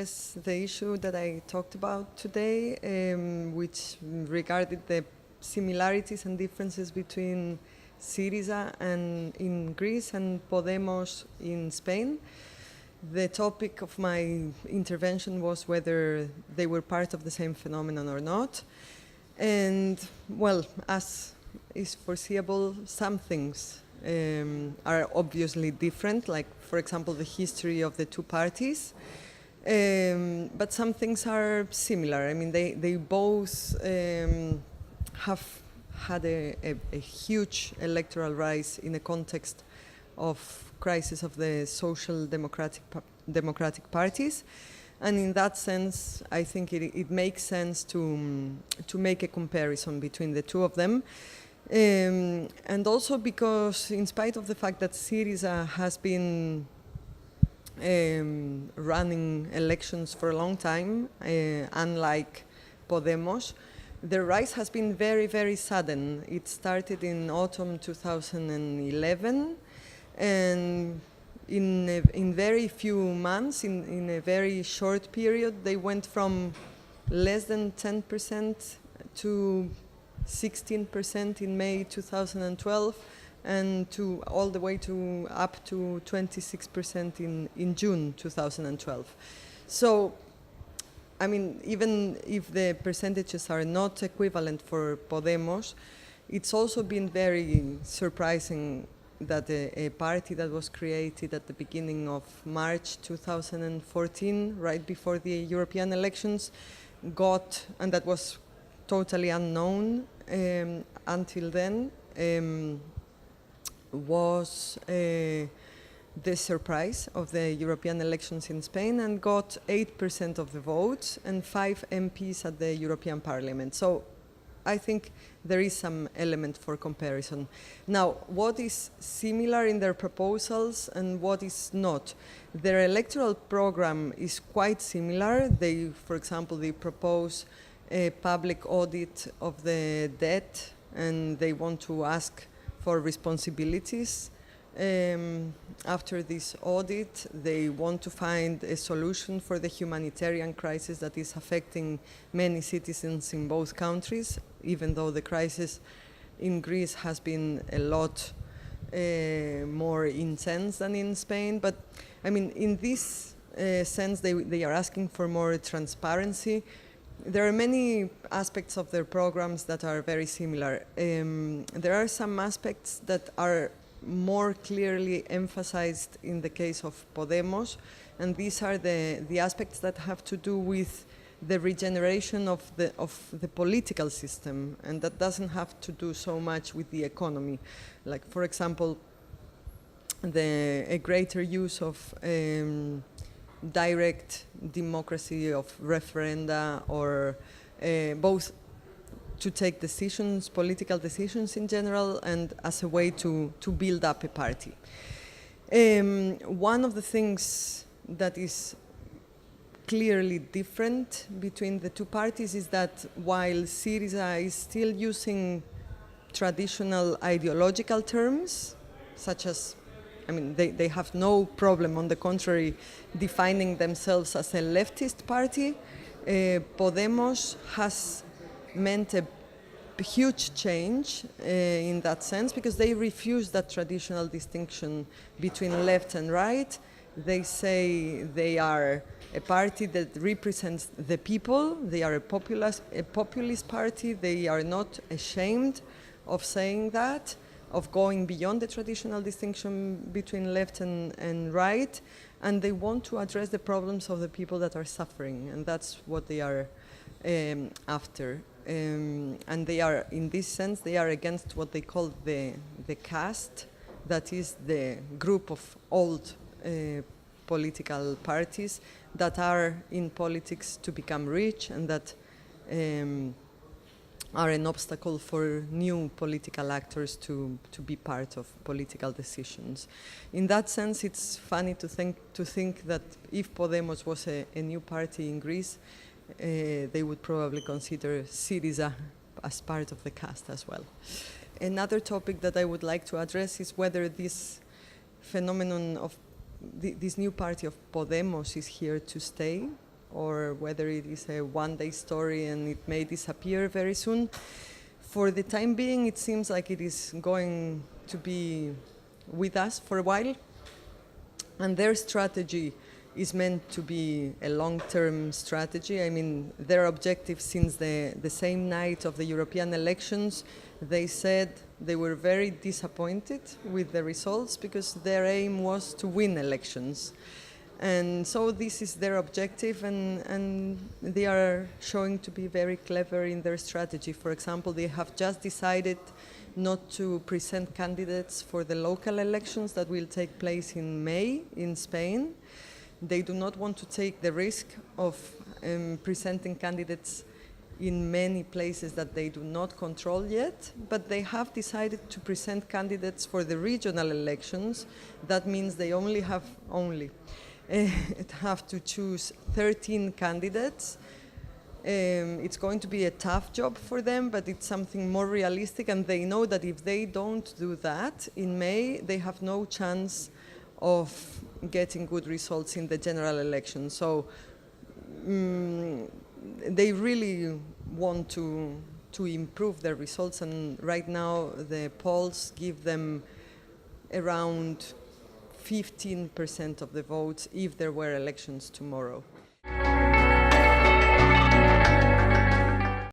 address the issue that I talked about today, which regarded the similarities and differences between Syriza in Greece and Podemos in Spain. The topic of my intervention was whether they were part of the same phenomenon or not. And, well, as is foreseeable, some things are obviously different, like, for example, the history of the two parties. But some things are similar. I mean, they both have had a huge electoral rise in a context of crisis of the social democratic parties. And in that sense, I think it makes sense to make a comparison between the two of them. And also because, in spite of the fact that Syriza has been running elections for a long time, unlike Podemos, the rise has been very, very sudden. It started in autumn 2011, and in very few months, in a very short period, they went from less than 10% to 16% in May 2012, and to all the way to up to 26% in June 2012. So, I mean, even if the percentages are not equivalent for Podemos, it's also been very surprising that a party that was created at the beginning of March 2014, right before the European elections, got, and that was totally unknown until then, was the surprise of the European elections in Spain, and got 8% of the votes and 5 MPs at the European Parliament. So I think there is some element for comparison. Now, what is similar in their proposals and what is not? Their electoral program is quite similar. They, for example, they propose a public audit of the debt, and they want to ask for responsibilities. After this audit, they want to find a solution for the humanitarian crisis that is affecting many citizens in both countries, even though the crisis in Greece has been a lot more intense than in Spain. But, I mean, in this sense, they are asking for more transparency. There are many aspects of their programs that are very similar. There are some aspects that are more clearly emphasized in the case of Podemos, and these are the aspects that have to do with the regeneration of the political system, and that doesn't have to do so much with the economy. Like, for example, a greater use of direct democracy, of referenda, or both to take decisions, political decisions in general, and as a way to build up a party. One of the things that is clearly different between the two parties is that while Syriza is still using traditional ideological terms, such as, I mean, they have no problem, on the contrary, defining themselves as a leftist party, Podemos has meant a huge change in that sense, because they refuse that traditional distinction between left and right. They say they are a party that represents the people. They are a populist party. They are not ashamed of saying that, of going beyond the traditional distinction between left and right, and they want to address the problems of the people that are suffering, and that's what they are after. And they are, in this sense, they are against what they call the caste, that is the group of old political parties that are in politics to become rich, and that are an obstacle for new political actors to be part of political decisions. In that sense, it's funny to think that if Podemos was a new party in Greece, they would probably consider Syriza as part of the caste as well. Another topic that I would like to address is whether this phenomenon of this new party of Podemos is here to stay. or whether it is a one-day story and it may disappear very soon. For the time being, it seems like it is going to be with us for a while, and their strategy is meant to be a long-term strategy. I mean, their objective since the same night of the European elections, they said they were very disappointed with the results because their aim was to win elections. And so this is their objective, and they are showing to be very clever in their strategy. For example, they have just decided not to present candidates for the local elections that will take place in May in Spain. They do not want to take the risk of presenting candidates in many places that they do not control yet, but they have decided to present candidates for the regional elections. That means they only have to choose 13 candidates. It's going to be a tough job for them, but it's something more realistic, and they know that if they don't do that in May, they have no chance of getting good results in the general election. So they really want to improve their results, and right now the polls give them around 15% of the votes if there were elections tomorrow.